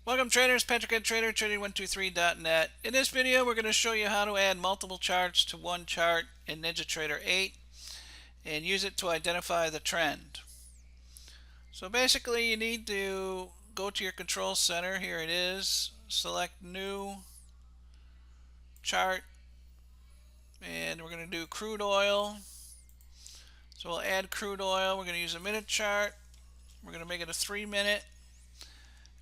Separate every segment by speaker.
Speaker 1: Welcome traders, Patrick at Trader, Trading123.net. In this video we're going to show you how to add multiple charts to one chart in NinjaTrader 8 and use it to identify the trend. So basically you need to go to your control center, here it is, select new chart, and we're going to do crude oil. So we'll add crude oil, we're going to use a minute chart, we're going to make it a 3-minute.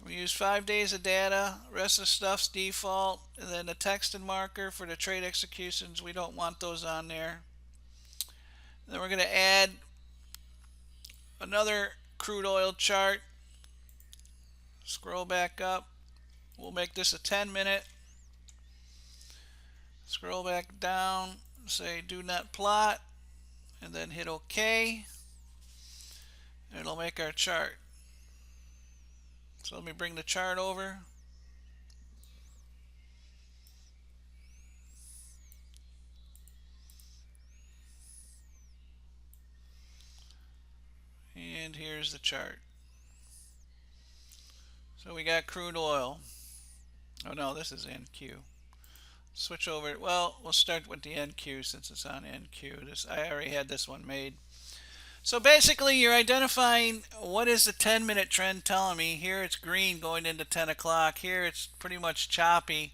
Speaker 1: We use 5 days of data, rest of the stuff's default, and then the text and marker for the trade executions, we don't want those on there. And then we're going to add another crude oil chart. Scroll back up. We'll make this a 10-minute. Scroll back down, say do not plot, and then hit OK. And it'll make our chart. So let me bring the chart over. And here's the chart. So we got crude oil. Oh no, this is NQ. Switch over. Well, we'll start with the NQ since it's on NQ. I already had this one made. So basically you're identifying what is the 10-minute trend telling me. Here it's green going into 10 o'clock. Here it's pretty much choppy.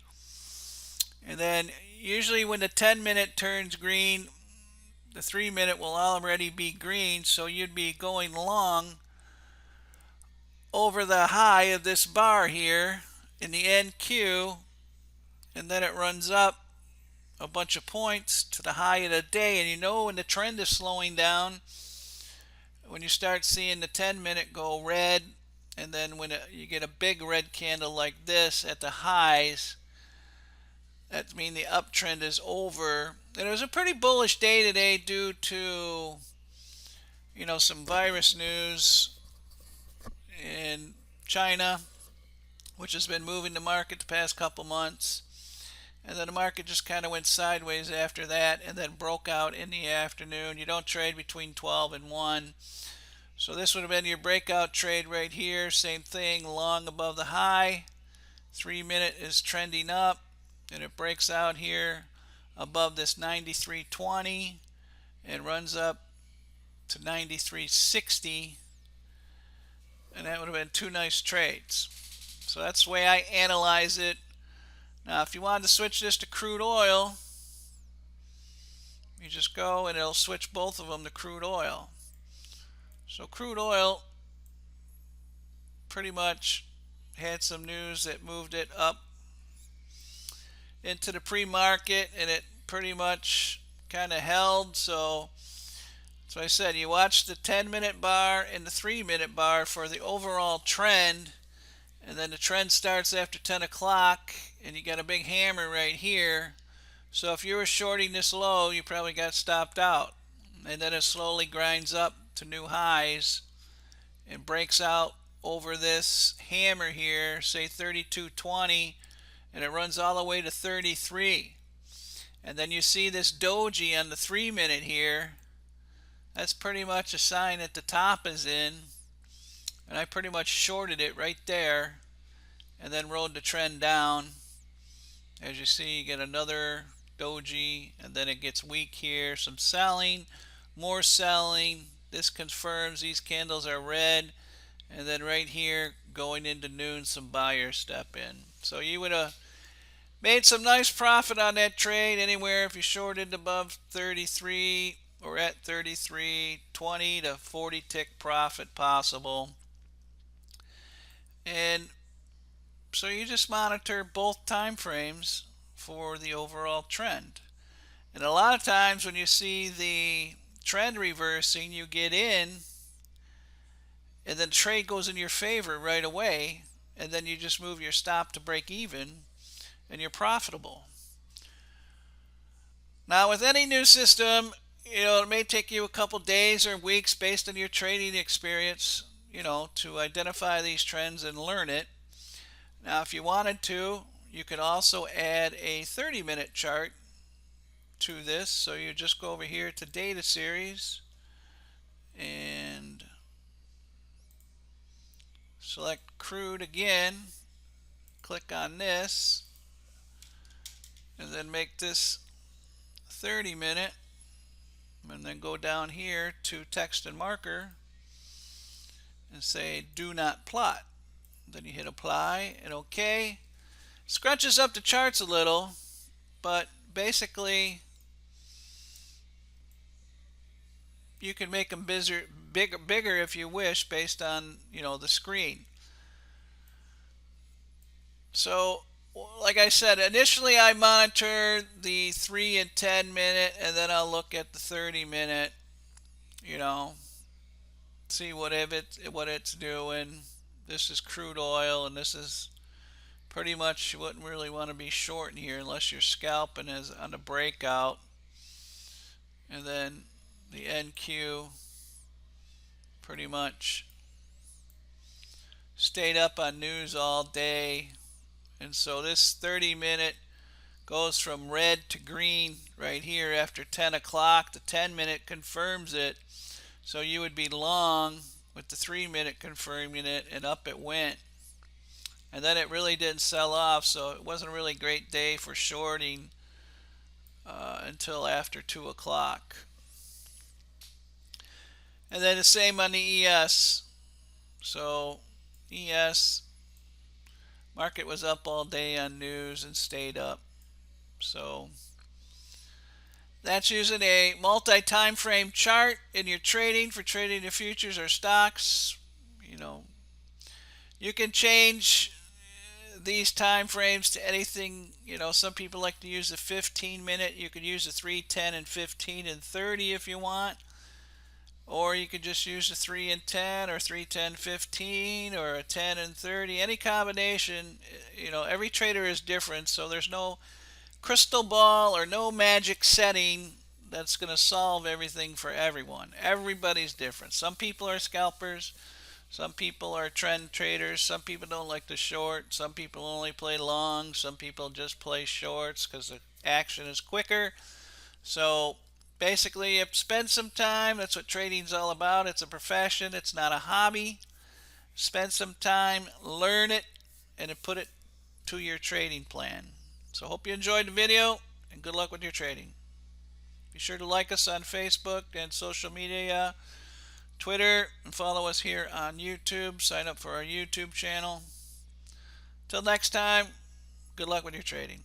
Speaker 1: And then usually when the 10-minute turns green, the 3-minute will already be green. So you'd be going long over the high of this bar here in the NQ. And then it runs up a bunch of points to the high of the day. And you know when the trend is slowing down, when you start seeing the 10-minute go red, and then when you get a big red candle like this at the highs, that means the uptrend is over. And it was a pretty bullish day today due to, some virus news in China, which has been moving the market the past couple months. And then the market just kind of went sideways after that and then broke out in the afternoon. You don't trade between 12 and 1. So this would have been your breakout trade right here. Same thing, long above the high. 3-minute is trending up, and it breaks out here above this 93.20 and runs up to 93.60. And that would have been two nice trades. So that's the way I analyze it. Now, if you wanted to switch this to crude oil, you just go and it'll switch both of them to crude oil. So crude oil pretty much had some news that moved it up into the pre-market, and it pretty much kind of held. So I said you watch the 10-minute bar and the 3-minute bar for the overall trend, and then the trend starts after 10 o'clock, and you got a big hammer right here. So if you were shorting this low, you probably got stopped out. And then it slowly grinds up to new highs and breaks out over this hammer here, say 32.20, and it runs all the way to 33. And then you see this doji on the 3-minute here. That's pretty much a sign that the top is in. And I pretty much shorted it right there and then rode the trend down. As you see, you get another doji, and then it gets weak here. Some selling, more selling. This confirms these candles are red. And then right here, going into noon, some buyers step in. So you would have made some nice profit on that trade anywhere if you shorted above 33 or at 33, 20 to 40 tick profit possible. And so you just monitor both time frames for the overall trend. And a lot of times when you see the trend reversing, you get in and then the trade goes in your favor right away, and then you just move your stop to break even and you're profitable. Now with any new system, it may take you a couple days or weeks based on your trading experience, to identify these trends and learn it. Now if you wanted to, you could also add a 30-minute chart to this. So you just go over here to data series and select crude again, click on this and then make this 30 minute, and then go down here to text and marker and say do not plot. Then you hit apply and OK. Scrunches up the charts a little, but basically you can make them bigger if you wish, based on the screen. So like I said, initially I monitor the 3 and 10 minute, and then I'll look at the 30 minute, see what it's doing. This is crude oil, and this is pretty much, you wouldn't really want to be short in here unless you're scalping as on a breakout. And then the NQ pretty much stayed up on news all day. And so this 30 minute goes from red to green right here after 10 o'clock. The 10 minute confirms it. So you would be long with the 3 minute confirming it, and up it went. And then it really didn't sell off, so it wasn't a really great day for shorting until after 2 o'clock. And then the same on the ES. So ES market was up all day on news and stayed up. So that's using a multi-time frame chart in your trading for trading the futures or stocks. You can change these time frames to anything. Some people like to use the 15 minute. You could use the 3, 10, and 15 and 30 if you want. Or you could just use a 3 and 10, or 3, 10, 15, or a 10 and 30. Any combination. Every trader is different, so there's no crystal ball or no magic setting that's going to solve everything for everyone. Everybody's different. Some people are scalpers. Some people are trend traders. Some people don't like to short. Some people only play long. Some people just play shorts because the action is quicker. So basically, you spend some time. That's what trading's all about. It's a profession. It's not a hobby. Spend some time, learn it, and then put it to your trading plan. So hope you enjoyed the video, and good luck with your trading. Be sure to like us on Facebook and social media, Twitter, and follow us here on YouTube. Sign up for our YouTube channel. Till next time, good luck with your trading.